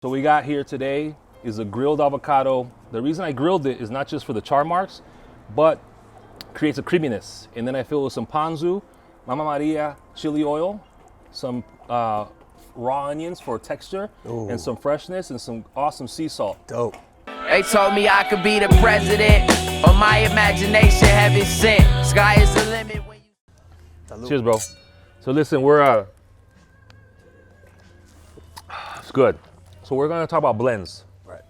So we got here today is a grilled avocado. The reason I grilled it is not just for the char marks, but creates a creaminess. And then I fill it with some ponzu, Mama Maria Chile oil, some raw onions for texture, and some freshness, and some awesome sea salt. Dope. They told me I could be the president, or my imagination heaven sent. Sky is the limit when you... Cheers, bro. So listen, we're it's good. So we're gonna talk about blends. Right.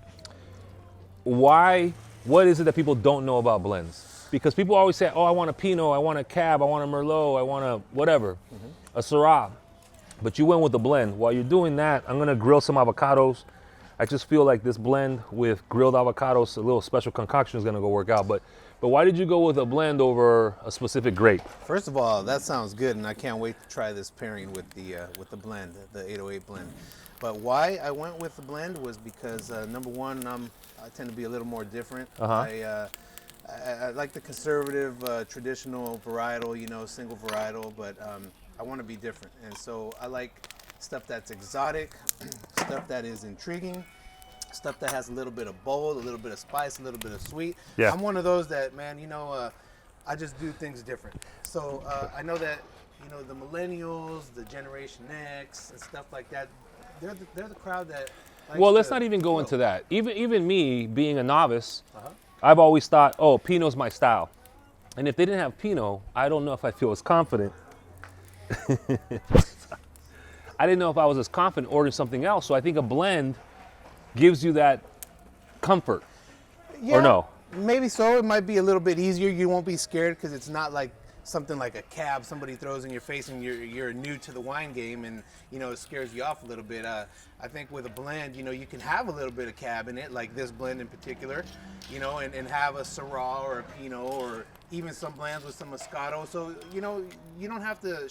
What is it that people don't know about blends? Because people always say, oh, I want a Pinot, I want a Cab, I want a Merlot, I want a whatever, a Syrah. But you went with the blend. While you're doing that, I'm gonna grill some avocados. I just feel like this blend with grilled avocados, a little special concoction is gonna go work out. But why did you go with a blend over a specific grape? First of all, that sounds good, and I can't wait to try this pairing with the blend, the 808 blend. But why I went with the blend was because number one, I tend to be a little more different. I like the conservative, traditional varietal, single varietal, but I want to be different, and so I like stuff that's exotic, stuff that is intriguing, stuff that has a little bit of bold, a little bit of spice, a little bit of sweet. Yeah. I'm one of those that, man, I just do things different. So I know that, the millennials, the Generation X, and stuff like that, they're the crowd that likes Well, let's to not even go grow. into that. Even me, being a novice, I've always thought, oh, Pinot's my style. And if they didn't have Pinot, I don't know if I feel as confident. I didn't know if I was as confident ordering something else. So I think a blend gives you that comfort. Yeah, Or no? Maybe so. It might be a little bit easier. You won't be scared because it's not like something like a Cab somebody throws in your face and you're new to the wine game and it scares you off a little bit. I think with a blend, you can have a little bit of Cab in it, like this blend in particular, and have a Syrah or a Pinot or even some blends with some Moscato. So you don't have to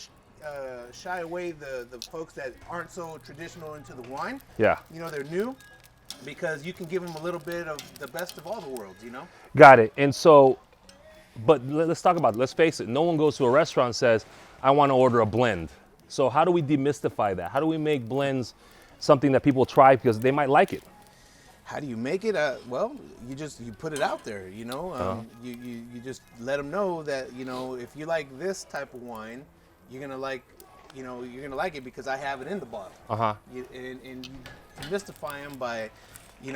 shy away the folks that aren't so traditional into the wine. Yeah. They're new, because you can give them a little bit of the best of all the worlds, Got it. And so, but let's talk about it. Let's face it. No one goes to a restaurant and says, I want to order a blend. So how do we demystify that? How do we make blends something that people try because they might like it? How do you make it? Well, you put it out there, you just let them know that, if you like this type of wine, you're going to like, it because I have it in the bottle. And you demystify them by,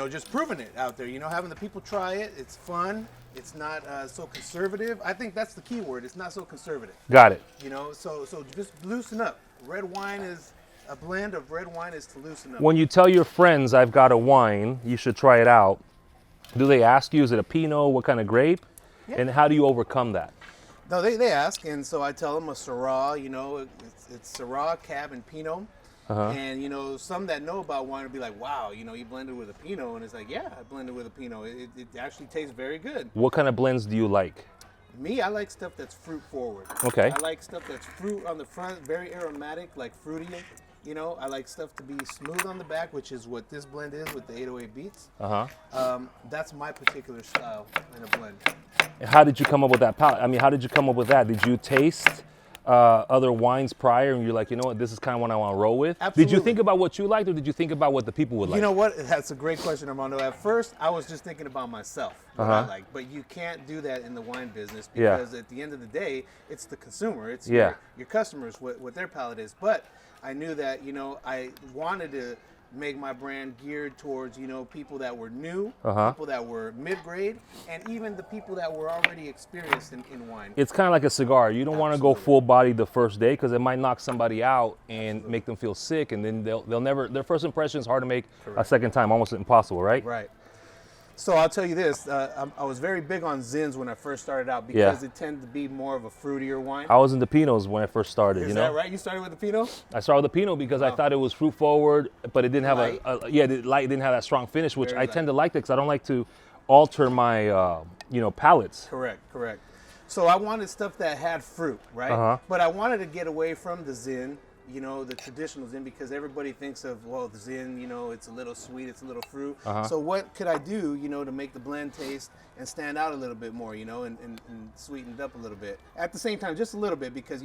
just proving it out there, having the people try it. It's fun. It's not so conservative. I think that's the key word. It's not so conservative. Got it. So just loosen up. A blend of red wine is to loosen up. When you tell your friends I've got a wine, you should try it out, do they ask you, is it a Pinot? What kind of grape? Yeah. And how do you overcome that? No, they ask, and so I tell them a Syrah, it's Syrah, Cab, and Pinot. And, some that know about wine will be like, wow, you blended with a Pinot. And it's like, yeah, I blended with a Pinot. It actually tastes very good. What kind of blends do you like? Me, I like stuff that's fruit forward. Okay. I like stuff that's fruit on the front, very aromatic, like fruity. I like stuff to be smooth on the back, which is what this blend is with the 808 BEATZ. That's my particular style in a blend. And how did you come up with that palate? I mean, how did you come up with that? Did you taste other wines prior and you're like, you know what, this is kind of what I want to roll with? Absolutely. Did you think about what you liked or did you think about what the people would like? You know what? That's a great question, Armando. At first, I was just thinking about myself, what I like. But you can't do that in the wine business because at the end of the day, it's the consumer. It's your customers, what their palate is. But I knew that, I wanted to make my brand geared towards, people that were new, people that were mid-grade, and even the people that were already experienced in wine. It's kind of like a cigar. You don't want to go full body the first day because it might knock somebody out and make them feel sick, and then they'll never, their first impression is hard to make a second time, almost impossible, right? Right. So I'll tell you this, I was very big on Zins when I first started out because it tended to be more of a fruitier wine. I was into Pinots when I first started, Is that right? You started with the Pinot? I started with the Pinot because I thought it was fruit forward, but it didn't have it didn't have that strong finish, which I tend to like that because I don't like to alter my, palates. Correct. So I wanted stuff that had fruit, right? But I wanted to get away from the Zin, the traditional Zin, because everybody thinks of, well, the Zin, it's a little sweet, it's a little fruit. So what could I do, to make the blend taste and stand out a little bit more, and sweeten it up a little bit. At the same time, just a little bit, because,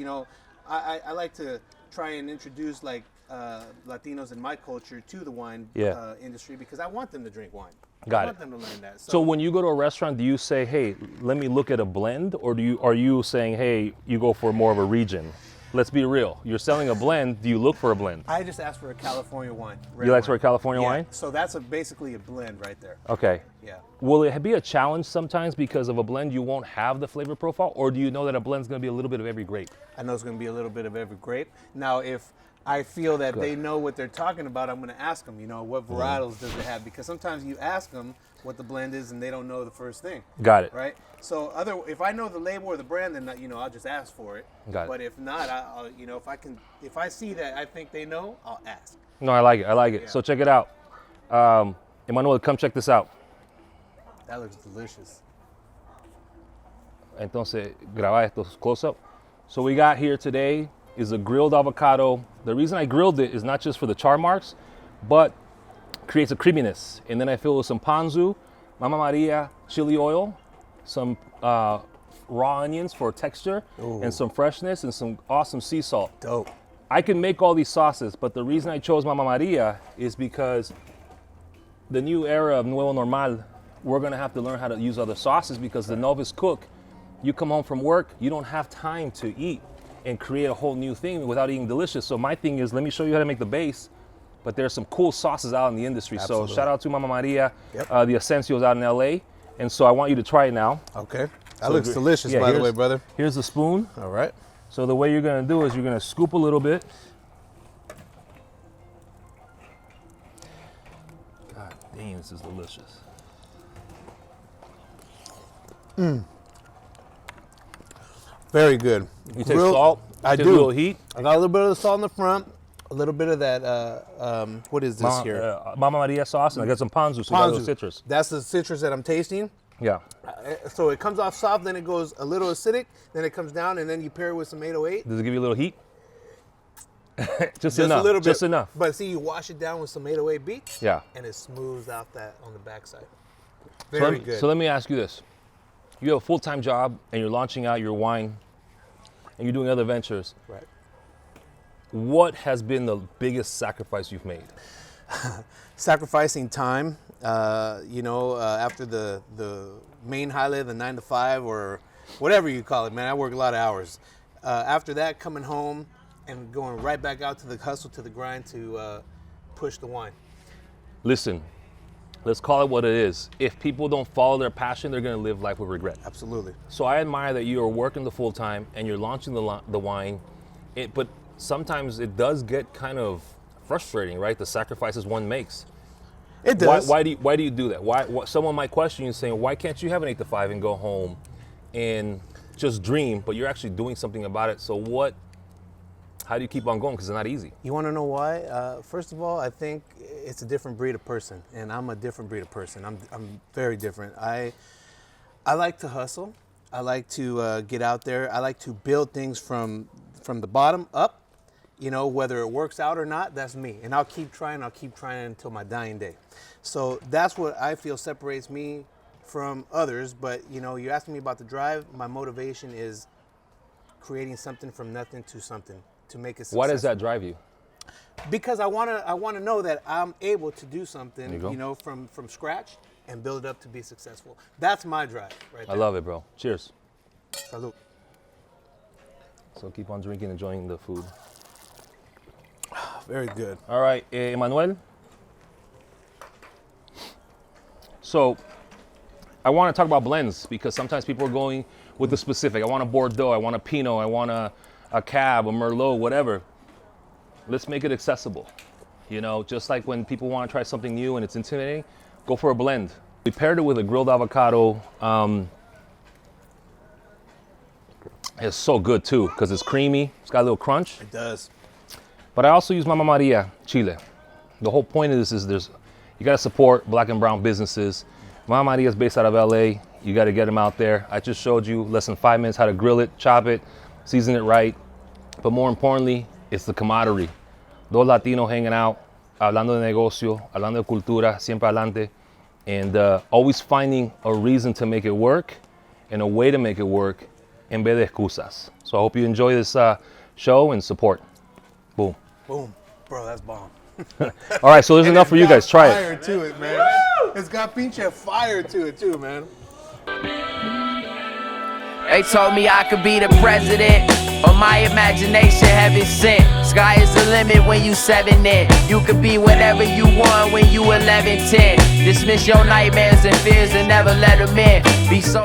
I like to try and introduce like Latinos in my culture to the wine Yeah. industry because I want them to drink wine. Got I it. want them to learn that. So when you go to a restaurant, do you say, "Hey, let me look at a blend," or are you saying, "Hey, you go for more of a region"? Let's be real. You're selling a blend. Do you look for a blend? I just asked for a California wine. red You like wine. for a California Yeah, wine? So that's basically a blend right there. Okay. Yeah. Will it be a challenge sometimes because of a blend you won't have the flavor profile, or do you know that a blend's going to be a little bit of every grape? I know it's going to be a little bit of every grape. Now, if I feel that they know what they're talking about, I'm going to ask them, what varietals does it have? Because sometimes you ask them what the blend is and they don't know the first thing. Got it. Right? So if I know the label or the brand, then I'll just ask for it. Got it. But if not, I'll if I see that I think they know, I'll ask. No, I like it. I like it. Yeah. So check it out. Emmanuel, come check this out. That looks delicious. Entonces, graba esto close up. So we got here today is a grilled avocado. The reason I grilled it is not just for the char marks, but creates a creaminess. And then I fill it with some ponzu, Mama Maria chili oil, some raw onions for texture, and some freshness, and some awesome sea salt. Dope. I can make all these sauces, but the reason I chose Mama Maria is because the new era of Nuevo Normal, we're gonna have to learn how to use other sauces because the novice cook, you come home from work, you don't have time to eat and create a whole new thing without eating delicious. So my thing is, let me show you how to make the base, but there's some cool sauces out in the industry. Absolutely. So shout out to Mama Maria, Yep. the Ascencio's out in LA. And so I want you to try it now. Okay. That So looks delicious, yeah, by the here's- way, brother. Here's the spoon. All right. So the way you're gonna do is you're gonna scoop a little bit. God dang, this is delicious. Very good. You take salt, I take do. a little heat. I got a little bit of the salt in the front, a little bit of that, what is this here? Mama Maria sauce, and I got some ponzu, so you got a little citrus. That's the citrus that I'm tasting. Yeah. So it comes off soft, then it goes a little acidic, then it comes down, and then you pair it with some 808. Does it give you a little heat? Just Just enough. a little bit. Just enough. But see, you wash it down with some 808 beets, Yeah. and it smooths out that on the backside. So Very let me- good. So let me ask you this. You have a full-time job, and you're launching out your wine, and you're doing other ventures. Right. What has been the biggest sacrifice you've made? Sacrificing time, after the main highlight, the 9 to 5 or whatever you call it, man, I work a lot of hours. After that, coming home and going right back out to the hustle, to the grind to push the wine. Listen, let's call it what it is. If people don't follow their passion, they're gonna live life with regret. Absolutely. So I admire that you are working the full time and you're launching the wine, but sometimes it does get kind of frustrating, right? The sacrifices one makes. It does. Why do you do that? Why someone might question you saying, why can't you have an 8 to 5 and go home and just dream, but you're actually doing something about it? So how do you keep on going? Because it's not easy. You want to know why? First of all, I think it's a different breed of person, and I'm a different breed of person. I'm very different. I like to hustle. I like to get out there. I like to build things from the bottom up. Whether it works out or not, that's me. And I'll keep trying until my dying day. So that's what I feel separates me from others. But, you're asking me about the drive. My motivation is creating something from nothing to something to make it successful. Why does that drive you? Because I want to know that I'm able to do There something, you go. from scratch and build it up to be successful. That's my drive right I there. love it, bro. Cheers. Salud. So keep on drinking, enjoying the food. Very good. All right, Emmanuel. So I want to talk about blends because sometimes people are going with the specific. I want a Bordeaux, I want a Pinot, I want a Cab, a Merlot, whatever. Let's make it accessible. Just like when people want to try something new and it's intimidating, go for a blend. We paired it with a grilled avocado. It's so good too because it's creamy. It's got a little crunch. It does. But I also use Mama Maria Chile. The whole point of this is you got to support black and brown businesses. Mama Maria is based out of LA. You got to get them out there. I just showed you less than 5 minutes how to grill it, chop it, season it right. But more importantly, it's the camaraderie. Dos Latinos hanging out, hablando de negocio, hablando de cultura, siempre adelante, and always finding a reason to make it work and a way to make it work en vez de excusas. So I hope you enjoy this show and support. Boom. Boom. Bro, that's bomb. All right, so there's enough for you guys. Try it. Fire to it, man. It's got pinche fire to it too, man. They told me I could be the president, or my imagination heaven sent. Sky is the limit when you 7 in. You could be whatever you want when you 11, 10. Dismiss your nightmares and fears and never let them in. Be so